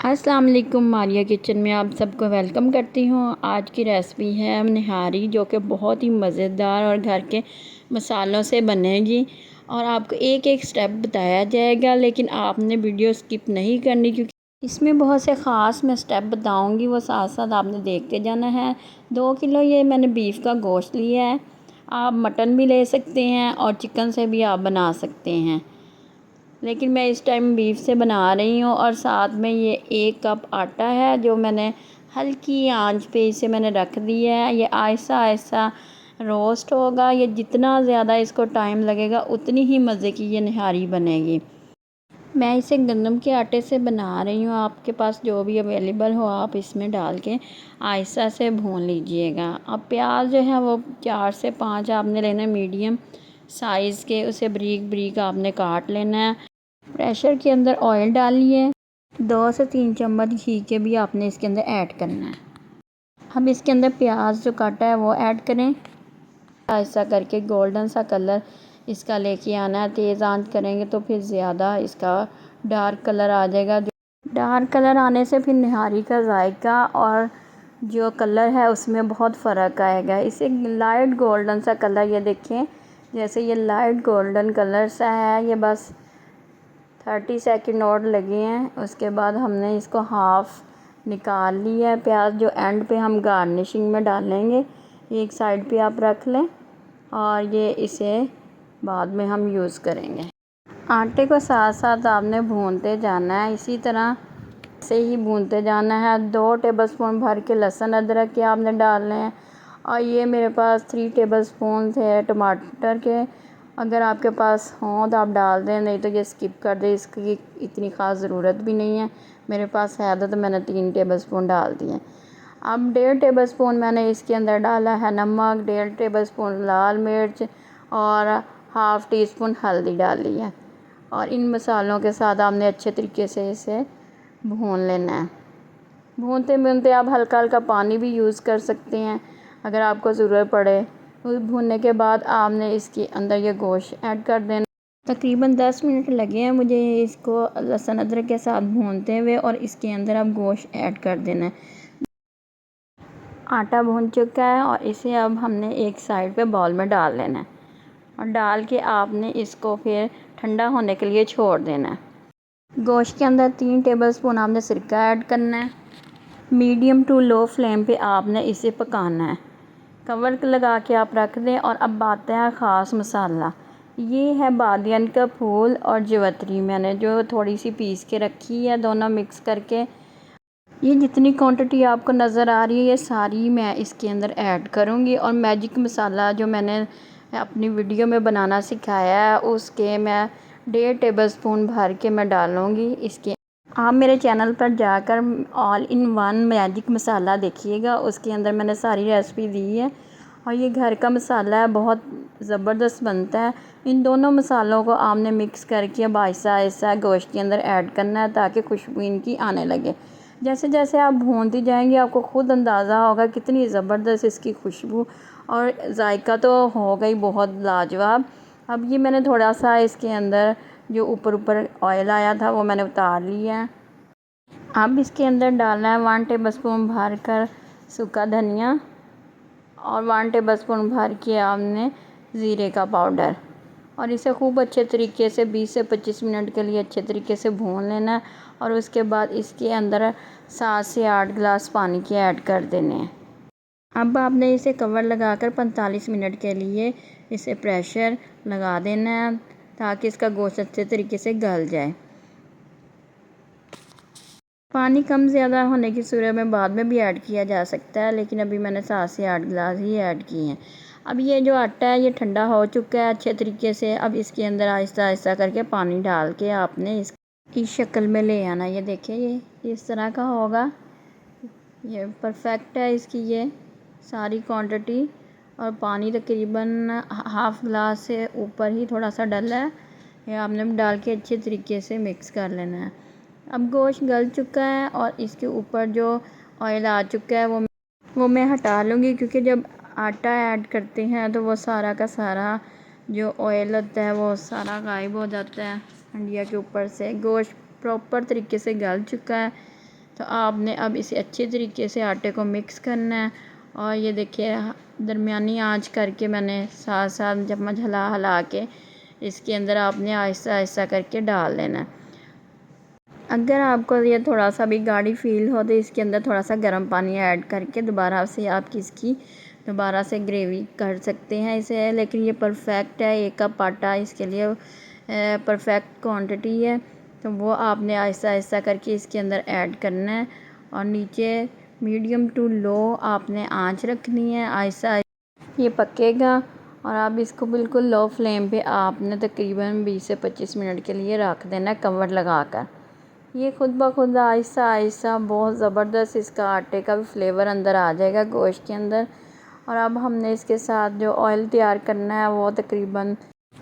अस्सलाम वालेकुम। मारिया किचन में आप सबको वेलकम करती हूँ। आज की रेसिपी है निहारी, जो कि बहुत ही मज़ेदार और घर के मसालों से बनेगी और आपको एक एक स्टेप बताया जाएगा, लेकिन आपने वीडियो स्किप नहीं करनी क्योंकि इसमें बहुत से ख़ास मैं स्टेप बताऊँगी, वो साथ साथ आपने देखते जाना है। 2 किलो ये मैंने बीफ का गोश्त लिया है। आप मटन भी ले सकते हैं और चिकन से भी आप बना सकते हैं, लेकिन मैं इस टाइम बीफ से बना रही हूँ। और साथ में ये 1 कप आटा है जो मैंने हल्की आंच पे इसे मैंने रख दिया है। ये आहिस्ता आहिस्ता रोस्ट होगा। ये जितना ज़्यादा इसको टाइम लगेगा उतनी ही मज़े की ये निहारी बनेगी। मैं इसे गंदम के आटे से बना रही हूँ। आपके पास जो भी अवेलेबल हो आप इसमें डाल के आहिस्ता से भून लीजिएगा। अब प्याज जो है वो 4 से 5 आपने लेना है, मीडियम साइज़ के। उसे बारीक बारीक आपने काट लेना है। प्रेशर के अंदर ऑयल डालिए। 2 से 3 चम्मच घी के भी आपने इसके अंदर ऐड करना है। अब इसके अंदर प्याज जो काटा है वो ऐड करें। ऐसा करके गोल्डन सा कलर इसका लेके आना है। तेज़ आंच करेंगे तो फिर ज़्यादा इसका डार्क कलर आ जाएगा। डार्क कलर आने से फिर निहारी का जायका और जो कलर है उसमें बहुत फ़र्क आएगा। इसे लाइट गोल्डन सा कलर, ये देखें जैसे ये लाइट गोल्डन कलर सा है। ये बस 30 सेकंड और लगे हैं। उसके बाद हमने इसको हाफ़ निकाल लिया है। प्याज जो एंड पे हम गार्निशिंग में डालेंगे, एक साइड पे आप रख लें और ये इसे बाद में हम यूज़ करेंगे। आटे को साथ साथ आपने भूनते जाना है, इसी तरह से ही भूनते जाना है। 2 टेबलस्पून भर के लहसुन अदरक के आपने डालने हैं। और ये मेरे पास 3 टेबलस्पून थे टमाटर के। अगर आपके पास हों तो आप डाल दें, नहीं तो ये स्किप कर दें, इसकी इतनी ख़ास ज़रूरत भी नहीं है। मेरे पास है तो मैंने 3 टेबलस्पून डाल दिए। अब 1.5 टेबलस्पून मैंने इसके अंदर डाला है नमक, 1.5 टेबलस्पून लाल मिर्च और हाफ़ टी स्पून हल्दी डाली है। और इन मसालों के साथ आपने अच्छे तरीके से इसे भून लेना है। भूनते भूनते आप हल्का हल्का पानी भी यूज़ कर सकते हैं अगर आपको ज़रूरत पड़े। भूनने के बाद आपने इसके अंदर ये गोश्त ऐड कर देना। तकरीबन 10 मिनट लगे हैं मुझे इसको लहसुन अदरक के साथ भूनते हुए, और इसके अंदर आप गोश्त ऐड कर देना है। आटा भून चुका है और इसे अब हमने एक साइड पे बाउल में डाल लेना है और डाल के आपने इसको फिर ठंडा होने के लिए छोड़ देना है। गोश्त के अंदर 3 टेबलस्पून आपने सिरका ऐड करना है। मीडियम टू लो फ्लेम पे आपने इसे पकाना है। कवर लगा के आप रख दें। और अब आता है ख़ास मसाला। ये है बादियन का फूल और जवतरी, मैंने जो थोड़ी सी पीस के रखी है, दोनों मिक्स करके। ये जितनी क्वांटिटी आपको नज़र आ रही है ये सारी मैं इसके अंदर ऐड करूँगी। और मैजिक मसाला जो मैंने अपनी वीडियो में बनाना सिखाया है उसके मैं 1.5 टेबलस्पून भर के मैं डालूँगी इसके। आप मेरे चैनल पर जाकर ऑल इन वन मैजिक मसाला देखिएगा, उसके अंदर मैंने सारी रेसिपी दी है। और ये घर का मसाला है, बहुत ज़बरदस्त बनता है। इन दोनों मसालों को आपने मिक्स करके अब आहिस्ता आहिस्ता गोश्त के अंदर ऐड करना है ताकि खुशबू इनकी आने लगे। जैसे जैसे आप भूनती जाएंगी आपको ख़ुद अंदाज़ा होगा कितनी ज़बरदस्त इसकी खुशबू और जायका तो हो गई बहुत लाजवाब। अब ये मैंने थोड़ा सा इसके अंदर जो ऊपर ऊपर ऑयल आया था वो मैंने उतार लिया है। अब इसके अंदर डालना है 1 टेबलस्पून भर कर सूखा धनिया और 1 टेबलस्पून भर के आपने ज़ीरे का पाउडर। और इसे खूब अच्छे तरीके से 20 से 25 मिनट के लिए अच्छे तरीके से भून लेना है। और उसके बाद इसके अंदर 7 से 8 गिलास पानी के ऐड कर देने हैं। अब आपने इसे कवर लगाकर 45 मिनट के लिए इसे प्रेशर लगा देना है ताकि इसका गोश्त अच्छे तरीके से गल जाए। पानी कम ज़्यादा होने की सूरत में बाद में भी ऐड किया जा सकता है, लेकिन अभी मैंने 7 से 8 गिलास ही ऐड किए हैं। अब ये जो आटा है ये ठंडा हो चुका है अच्छे तरीके से। अब इसके अंदर आहिस्ता आहिस्ता करके पानी डाल के आपने इसकी शक्ल में ले आना। ये देखिए ये इस तरह का होगा। ये परफेक्ट है इसकी ये सारी क्वांटिटी। और पानी तकरीबन हाफ़ गिलास से ऊपर ही थोड़ा सा डला है। ये आपने डाल के अच्छे तरीके से मिक्स कर लेना है। अब गोश्त गल चुका है और इसके ऊपर जो ऑयल आ चुका है वो मैं हटा लूँगी, क्योंकि जब आटा ऐड करते हैं तो वो सारा का सारा जो ऑयल होता है वो सारा गायब हो जाता है हंडिया के ऊपर से। गोश्त प्रॉपर तरीके से गल चुका है। तो आपने अब इसे अच्छे तरीके से आटे को मिक्स करना है। और ये देखिए दरमियानी आंच करके मैंने साथ साथ चम्मच हिला हिला के इसके अंदर आपने आहिस्ता आहिस्ता करके डाल देना है। अगर आपको ये थोड़ा सा भी गाढ़ी फील हो तो इसके अंदर थोड़ा सा गर्म पानी ऐड करके दोबारा से आप इसकी दोबारा से ग्रेवी कर सकते हैं इसे। लेकिन ये परफेक्ट है, 1 कप आटा इसके लिए परफेक्ट क्वांटिटी है। तो वो आपने आहिस्ता आहिस्ता करके इसके अंदर ऐड करना है और नीचे मीडियम टू लो आपने आंच रखनी है। आहिस्ता ये पकेगा और आप इसको बिल्कुल लो फ्लेम पे आपने तकरीबन 20 से 25 मिनट के लिए रख देना कवर लगाकर। ये खुद ब खुद आहिस्ता आहिस्ता बहुत ज़बरदस्त इसका आटे का भी फ्लेवर अंदर आ जाएगा गोश्त के अंदर। और अब हमने इसके साथ जो ऑयल तैयार करना है वो तकरीबन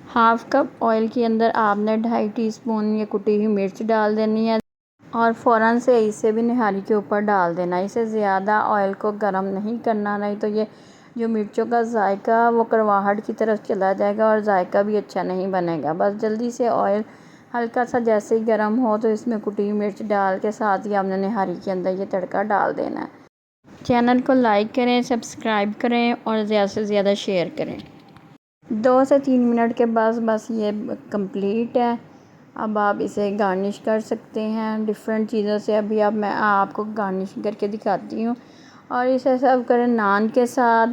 हाफ़ कप ऑयल के अंदर आपने 2.5 टीस्पून ये कुटी हुई मिर्च डाल देनी है और फ़ौरन से इसे भी निहारी के ऊपर डाल देना। इसे ज़्यादा ऑयल को गर्म नहीं करना, नहीं तो ये जो मिर्चों का जायका वो कड़वाहट की तरफ चला जाएगा और जायका भी अच्छा नहीं बनेगा। बस जल्दी से ऑयल हल्का सा जैसे ही गर्म हो तो इसमें कुटी हुई मिर्च डाल के साथ ही आपने निहारी के अंदर ये तड़का डाल देना है। चैनल को लाइक करें, सब्सक्राइब करें और ज़्यादा से ज़्यादा शेयर करें। 2 से 3 मिनट के बाद बस ये कंप्लीट है। अब आप इसे गार्निश कर सकते हैं डिफरेंट चीज़ों से। अभी अब मैं आपको गार्निश करके दिखाती हूँ। और इसे सर्व करें नान के साथ।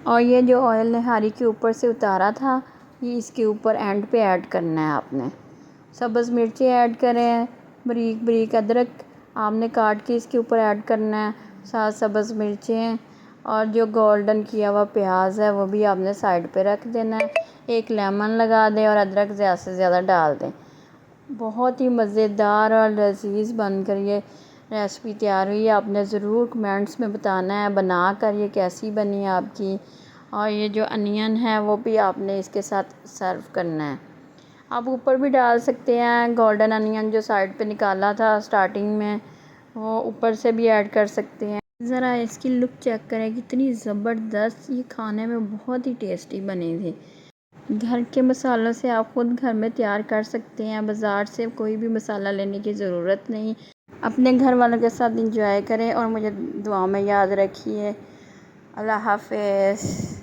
और ये जो ऑयल निहारी के ऊपर से उतारा था ये इसके ऊपर एंड पे ऐड करना है आपने। सब्ज़ मिर्ची ऐड करें, बारीक बारीक अदरक आपने काट के इसके ऊपर ऐड करना है, साथ सब्ज़ मिर्चें और जो गोल्डन किया हुआ प्याज है वो भी आपने साइड पे रख देना है। 1 लेमन लगा दें और अदरक ज़्यादा से ज़्यादा डाल दें। बहुत ही मज़ेदार और लज़ीज़ बनकर ये रेसिपी तैयार हुई है। आपने ज़रूर कमेंट्स में बताना है बना कर ये कैसी बनी आपकी। और ये जो अनियन है वो भी आपने इसके साथ सर्व करना है। आप ऊपर भी डाल सकते हैं गोल्डन अनियन जो साइड पे निकाला था स्टार्टिंग में, वो ऊपर से भी ऐड कर सकते हैं। ज़रा इसकी लुक चेक करें कितनी ज़बरदस्त, ये खाने में बहुत ही टेस्टी बने थे। घर के मसालों से आप ख़ुद घर में तैयार कर सकते हैं, बाज़ार से कोई भी मसाला लेने की ज़रूरत नहीं। अपने घर वालों के साथ इंजॉय करें और मुझे दुआ में याद रखिए। अल्लाह हाफ़िज़।